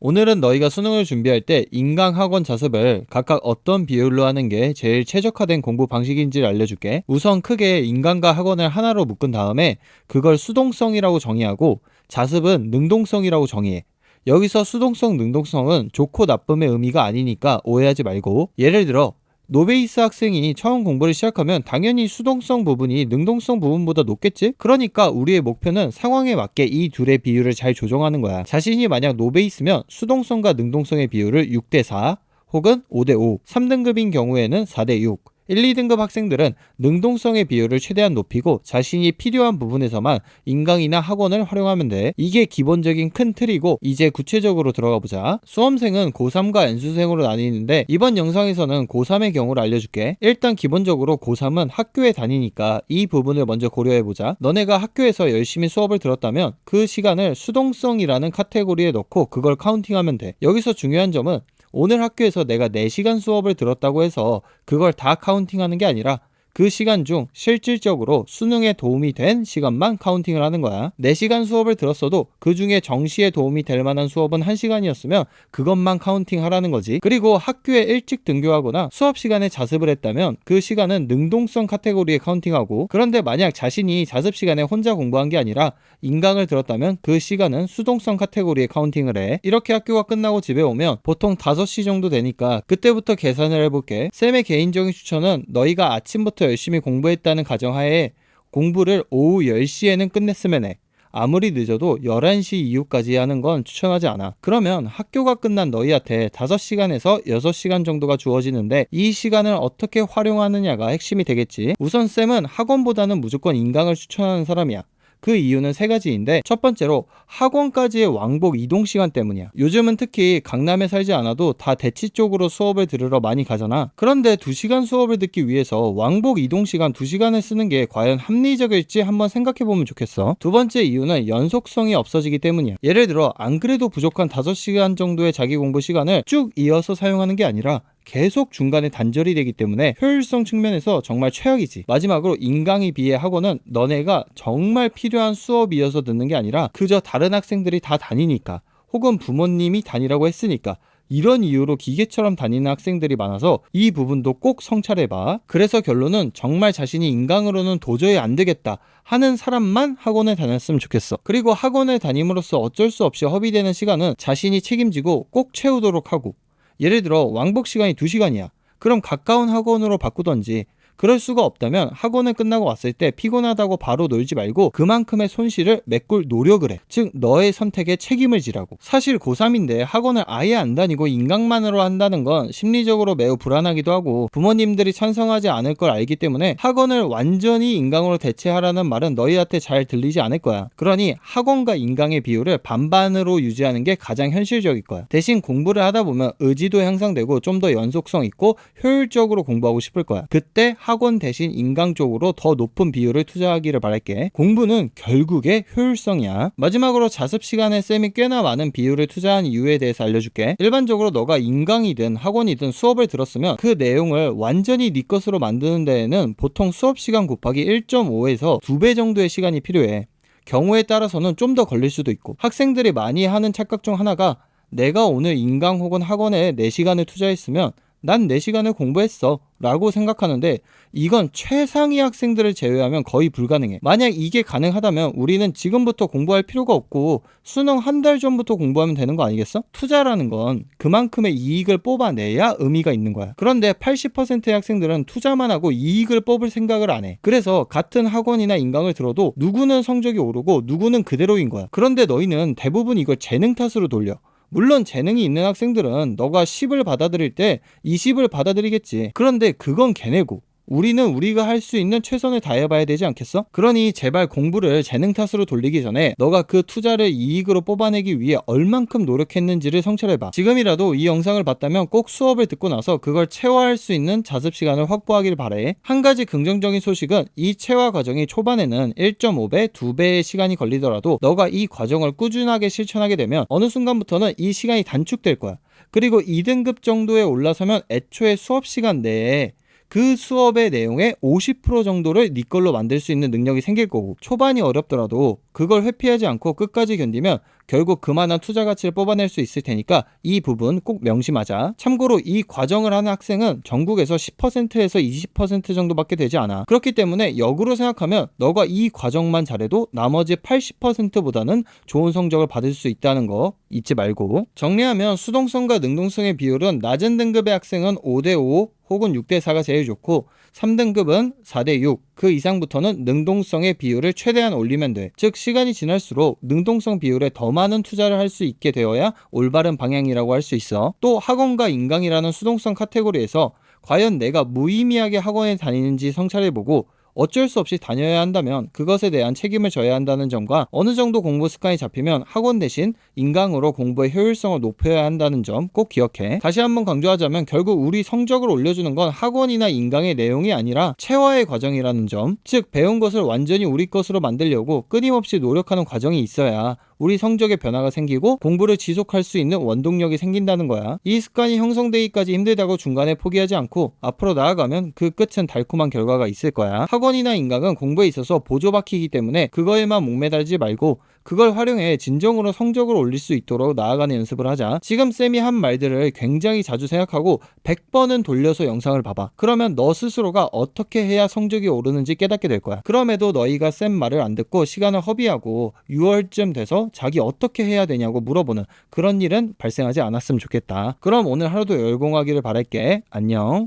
오늘은 너희가 수능을 준비할 때 인강학원 자습을 각각 어떤 비율로 하는 게 제일 최적화된 공부 방식인지를 알려줄게. 우선 크게 인강과 학원을 하나로 묶은 다음에 그걸 수동성이라고 정의하고 자습은 능동성이라고 정의해. 여기서 수동성, 능동성은 좋고 나쁨의 의미가 아니니까 오해하지 말고, 예를 들어 노베이스 학생이 처음 공부를 시작하면 당연히 수동성 부분이 능동성 부분보다 높겠지? 그러니까 우리의 목표는 상황에 맞게 이 둘의 비율을 잘 조정하는 거야. 자신이 만약 노베이스면 수동성과 능동성의 비율을 6대4 혹은 5대5, 3등급인 경우에는 4대6, 1, 2등급 학생들은 능동성의 비율을 최대한 높이고 자신이 필요한 부분에서만 인강이나 학원을 활용하면 돼. 이게 기본적인 큰 틀이고, 이제 구체적으로 들어가 보자. 수험생은 고3과 연수생으로 나뉘는데 이번 영상에서는 고3의 경우를 알려줄게. 일단 기본적으로 고3은 학교에 다니니까 이 부분을 먼저 고려해보자. 너네가 학교에서 열심히 수업을 들었다면 그 시간을 수동성이라는 카테고리에 넣고 그걸 카운팅하면 돼. 여기서 중요한 점은 오늘 학교에서 내가 4시간 수업을 들었다고 해서 그걸 다 카운팅하는 게 아니라 그 시간 중 실질적으로 수능에 도움이 된 시간만 카운팅을 하는 거야. 4시간 수업을 들었어도 그 중에 정시에 도움이 될 만한 수업은 1시간이었으면 그것만 카운팅하라는 거지. 그리고 학교에 일찍 등교하거나 수업 시간에 자습을 했다면 그 시간은 능동성 카테고리에 카운팅하고, 그런데 만약 자신이 자습 시간에 혼자 공부한 게 아니라 인강을 들었다면 그 시간은 수동성 카테고리에 카운팅을 해. 이렇게 학교가 끝나고 집에 오면 보통 5시 정도 되니까 그때부터 계산을 해볼게. 쌤의 개인적인 추천은 너희가 아침부터 열심히 공부했다는 가정하에 공부를 오후 10시에는 끝냈으면 해. 아무리 늦어도 11시 이후까지 하는 건 추천하지 않아. 그러면 학교가 끝난 너희한테 5시간에서 6시간 정도가 주어지는데 이 시간을 어떻게 활용하느냐가 핵심이 되겠지. 우선 쌤은 학원보다는 무조건 인강을 추천하는 사람이야. 그 이유는 3가지인데, 첫 번째로 학원까지의 왕복 이동 시간 때문이야. 요즘은 특히 강남에 살지 않아도 다 대치 쪽으로 수업을 들으러 많이 가잖아. 그런데 2시간 수업을 듣기 위해서 왕복 이동 시간 2시간을 쓰는 게 과연 합리적일지 한번 생각해보면 좋겠어. 두 번째 이유는 연속성이 없어지기 때문이야. 예를 들어 안 그래도 부족한 5시간 정도의 자기 공부 시간을 쭉 이어서 사용하는 게 아니라 계속 중간에 단절이 되기 때문에 효율성 측면에서 정말 최악이지. 마지막으로 인강에 비해 학원은 너네가 정말 필요한 수업이어서 듣는 게 아니라 그저 다른 학생들이 다 다니니까, 혹은 부모님이 다니라고 했으니까, 이런 이유로 기계처럼 다니는 학생들이 많아서 이 부분도 꼭 성찰해봐. 그래서 결론은 정말 자신이 인강으로는 도저히 안 되겠다 하는 사람만 학원에 다녔으면 좋겠어. 그리고 학원에 다님으로써 어쩔 수 없이 허비되는 시간은 자신이 책임지고 꼭 채우도록 하고, 예를 들어 왕복 시간이 2시간이야. 그럼 가까운 학원으로 바꾸던지, 그럴 수가 없다면 학원을 끝나고 왔을 때 피곤하다고 바로 놀지 말고 그만큼의 손실을 메꿀 노력을 해. 즉 너의 선택에 책임을 지라고. 사실 고3인데 학원을 아예 안 다니고 인강만으로 한다는 건 심리적으로 매우 불안하기도 하고 부모님들이 찬성하지 않을 걸 알기 때문에 학원을 완전히 인강으로 대체하라는 말은 너희한테 잘 들리지 않을 거야. 그러니 학원과 인강의 비율을 반반으로 유지하는 게 가장 현실적일 거야. 대신 공부를 하다 보면 의지도 향상되고 좀 더 연속성 있고 효율적으로 공부하고 싶을 거야. 그때 학원 대신 인강 쪽으로 더 높은 비율을 투자하기를 바랄게. 공부는 결국에 효율성이야. 마지막으로 자습 시간에 쌤이 꽤나 많은 비율을 투자한 이유에 대해서 알려줄게. 일반적으로 너가 인강이든 학원이든 수업을 들었으면 그 내용을 완전히 네 것으로 만드는 데에는 보통 수업 시간 곱하기 1.5에서 2배 정도의 시간이 필요해. 경우에 따라서는 좀 더 걸릴 수도 있고, 학생들이 많이 하는 착각 중 하나가 내가 오늘 인강 혹은 학원에 4시간을 투자했으면 난 4시간을 공부했어 라고 생각하는데, 이건 최상위 학생들을 제외하면 거의 불가능해. 만약 이게 가능하다면 우리는 지금부터 공부할 필요가 없고 수능 한 달 전부터 공부하면 되는 거 아니겠어? 투자라는 건 그만큼의 이익을 뽑아내야 의미가 있는 거야. 그런데 80%의 학생들은 투자만 하고 이익을 뽑을 생각을 안 해. 그래서 같은 학원이나 인강을 들어도 누구는 성적이 오르고 누구는 그대로인 거야. 그런데 너희는 대부분 이걸 재능 탓으로 돌려. 물론 재능이 있는 학생들은 너가 10을 받아들일 때 20을 받아들이겠지. 그런데 그건 걔네고 우리는 우리가 할 수 있는 최선을 다해봐야 되지 않겠어? 그러니 제발 공부를 재능 탓으로 돌리기 전에 너가 그 투자를 이익으로 뽑아내기 위해 얼만큼 노력했는지를 성찰해봐. 지금이라도 이 영상을 봤다면 꼭 수업을 듣고 나서 그걸 체화할 수 있는 자습 시간을 확보하길 바래. 한 가지 긍정적인 소식은 이 체화 과정이 초반에는 1.5배, 2배의 시간이 걸리더라도 너가 이 과정을 꾸준하게 실천하게 되면 어느 순간부터는 이 시간이 단축될 거야. 그리고 2등급 정도에 올라서면 애초에 수업 시간 내에 그 수업의 내용의 50% 정도를 네 걸로 만들 수 있는 능력이 생길 거고, 초반이 어렵더라도 그걸 회피하지 않고 끝까지 견디면 결국 그만한 투자 가치를 뽑아낼 수 있을 테니까 이 부분 꼭 명심하자. 참고로 이 과정을 하는 학생은 전국에서 10%에서 20% 정도밖에 되지 않아. 그렇기 때문에 역으로 생각하면 너가 이 과정만 잘해도 나머지 80%보다는 좋은 성적을 받을 수 있다는 거 잊지 말고. 정리하면 수동성과 능동성의 비율은 낮은 등급의 학생은 5대5 혹은 6대4가 제일 좋고, 3등급은 4대6, 그 이상부터는 능동성의 비율을 최대한 올리면 돼. 즉 시간이 지날수록 능동성 비율에 더 많은 투자를 할 수 있게 되어야 올바른 방향이라고 할 수 있어. 또 학원과 인강이라는 수동성 카테고리에서 과연 내가 무의미하게 학원에 다니는지 성찰해보고 어쩔 수 없이 다녀야 한다면 그것에 대한 책임을 져야 한다는 점과, 어느 정도 공부 습관이 잡히면 학원 대신 인강으로 공부의 효율성을 높여야 한다는 점 꼭 기억해. 다시 한번 강조하자면 결국 우리 성적을 올려주는 건 학원이나 인강의 내용이 아니라 체화의 과정이라는 점, 즉 배운 것을 완전히 우리 것으로 만들려고 끊임없이 노력하는 과정이 있어야 우리 성적에 변화가 생기고 공부를 지속할 수 있는 원동력이 생긴다는 거야. 이 습관이 형성되기까지 힘들다고 중간에 포기하지 않고 앞으로 나아가면 그 끝은 달콤한 결과가 있을 거야. 학원이나 인강은 공부에 있어서 보조바퀴이기 때문에 그거에만 목매달지 말고 그걸 활용해 진정으로 성적을 올릴 수 있도록 나아가는 연습을 하자. 지금 쌤이 한 말들을 굉장히 자주 생각하고 100번은 돌려서 영상을 봐봐. 그러면 너 스스로가 어떻게 해야 성적이 오르는지 깨닫게 될 거야. 그럼에도 너희가 쌤 말을 안 듣고 시간을 허비하고 6월쯤 돼서 자기 어떻게 해야 되냐고 물어보는 그런 일은 발생하지 않았으면 좋겠다. 그럼 오늘 하루도 열공하기를 바랄게. 안녕.